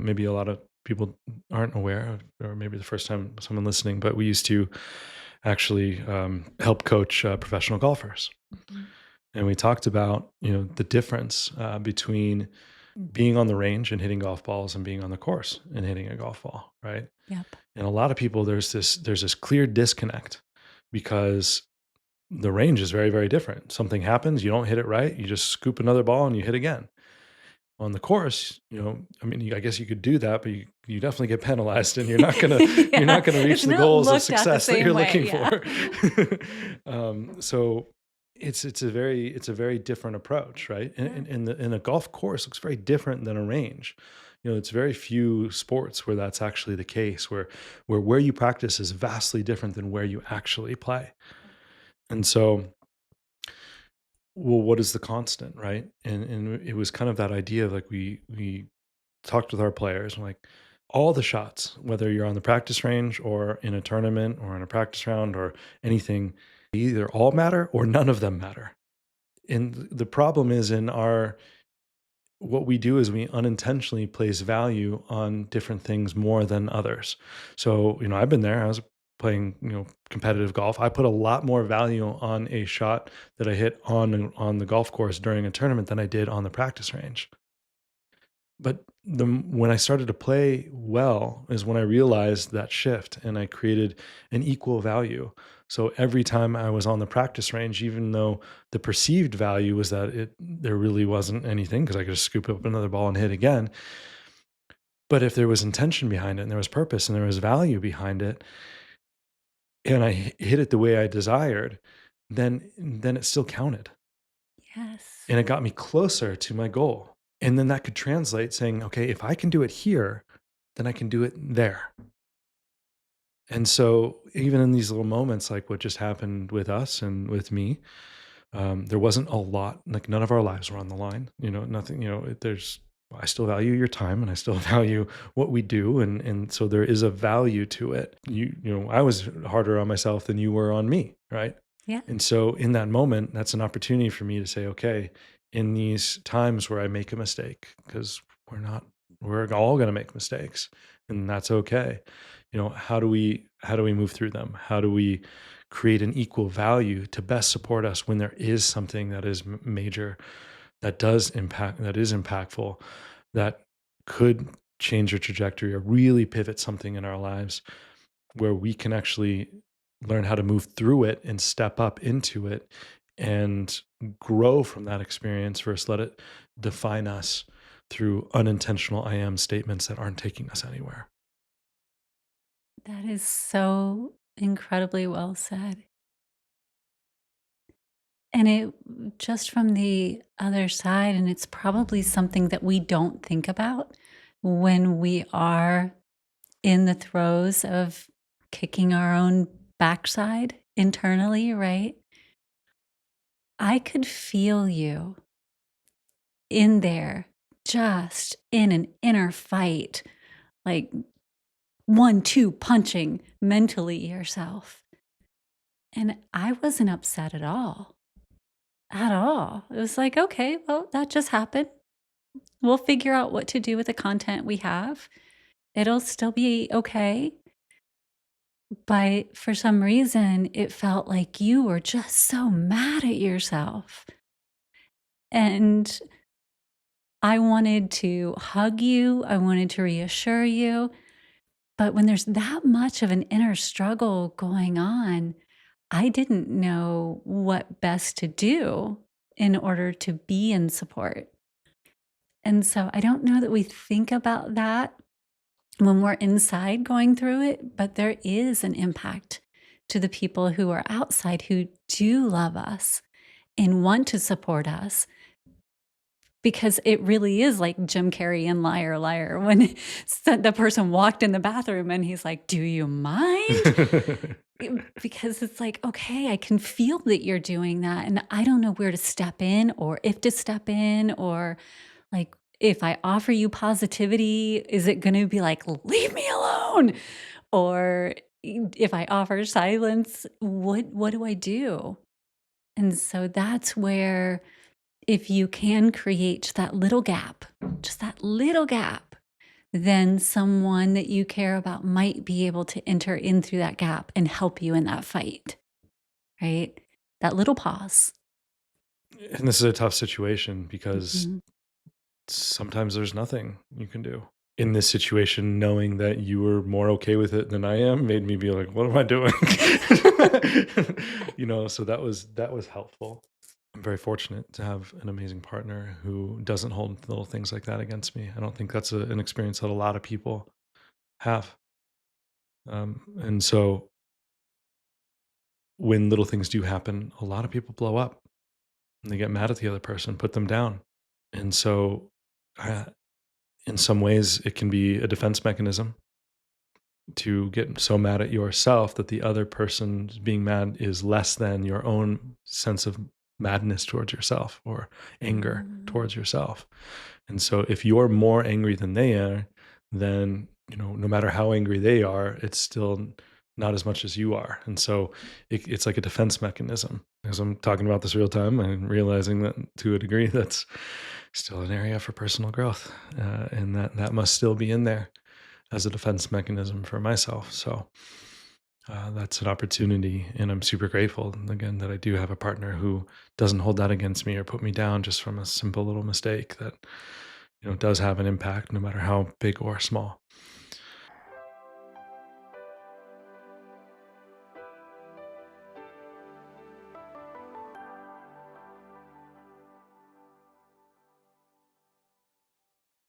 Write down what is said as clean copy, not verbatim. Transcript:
Maybe a lot of people aren't aware, or maybe the first time someone listening, but we used to actually help coach professional golfers. Mhm. And we talked about, the difference between being on the range and hitting golf balls and being on the course and hitting a golf ball, right? Yep. And a lot of people, there's this clear disconnect because the range is very, very different. Something happens, you don't hit it right, you just scoop another ball and you hit again. On the course, I mean, I guess you could do that, but you definitely get penalized, and you're Yeah, not gonna reach it's the not goals of looked at the success that same you're way, looking yeah. for. So it's a very different approach, right? And, Yeah. and a golf course looks very different than a range. It's very few sports where that's actually the case, where you practice is vastly different than where you actually play. And so, well, what is the constant, right? And it was kind of that idea of like we talked with our players, like all the shots, whether you're on the practice range or in a tournament or in a practice round or anything, either all matter or none of them matter. And the problem is in our what we do is we unintentionally place value on different things more than others. So, I've been there. I was playing, competitive golf. I put a lot more value on a shot that I hit on the golf course during a tournament than I did on the practice range. But when I started to play well is when I realized that shift and I created an equal value. So every time I was on the practice range, even though the perceived value was that there really wasn't anything because I could just scoop up another ball and hit again. But if there was intention behind it and there was purpose and there was value behind it, and I hit it the way I desired, then it still counted. Yes. And it got me closer to my goal. And then that could translate saying, okay, if I can do it here, then I can do it there. And so, even in these little moments, like what just happened with us and with me, there wasn't a lot, like none of our lives were on the line. Nothing, I still value your time and I still value what we do. And so there is a value to it. I was harder on myself than you were on me. Right. Yeah. And so in that moment, that's an opportunity for me to say, okay, in these times where I make a mistake, because we're all going to make mistakes, and that's okay. How do we move through them? How do we create an equal value to best support us when there is something that is major, that is impactful, that could change your trajectory or really pivot something in our lives, where we can actually learn how to move through it and step up into it and grow from that experience versus let it define us through unintentional I am statements that aren't taking us anywhere. That is so incredibly well said. And it just from the other side, and it's probably something that we don't think about when we are in the throes of kicking our own backside internally, right? I could feel you in there, just in an inner fight, like 1, 2 punching mentally yourself. And I wasn't upset at all. At all. It was like, "Okay, well, that just happened. We'll figure out what to do with the content we have. It'll still be okay." But for some reason, it felt like you were just so mad at yourself. And I wanted to hug you, I wanted to reassure you, but when there's that much of an inner struggle going on, I didn't know what best to do in order to be in support. And so I don't know that we think about that when we're inside going through it, but there is an impact to the people who are outside who do love us and want to support us, because it really is like Jim Carrey in Liar Liar when the person walked in the bathroom and he's like, "Do you mind?" Because it's like, okay, I can feel that you're doing that. And I don't know where to step in or if to step in, or like, if I offer you positivity, is it going to be like, leave me alone? Or if I offer silence, what do I do? And so that's where, if you can create that little gap, just that little gap then someone that you care about might be able to enter in through that gap and help you in that fight, right? That little pause. And this is a tough situation because Mhm. sometimes there's nothing you can do. In this situation, knowing that you were more okay with it than I am made me be like, "What am I doing?" So that was helpful. I'm very fortunate to have an amazing partner who doesn't hold little things like that against me. I don't think that's an experience that a lot of people have. And so when little things do happen, a lot of people blow up and they get mad at the other person, put them down. And so, uh, in some ways, it can be a defense mechanism to get so mad at yourself that the other person being mad is less than your own sense of madness towards yourself or anger Mm. towards yourself. And so if you're more angry than they are, then, no matter how angry they are, it's still not as much as you are. And so it's like a defense mechanism. As I'm talking about this real time, I'm realizing that to a degree that's still an area for personal growth, and that must still be in there as a defense mechanism for myself. So that's an opportunity, and I'm super grateful again that I do have a partner who doesn't hold that against me or put me down just from a simple little mistake that does have an impact, no matter how big or small.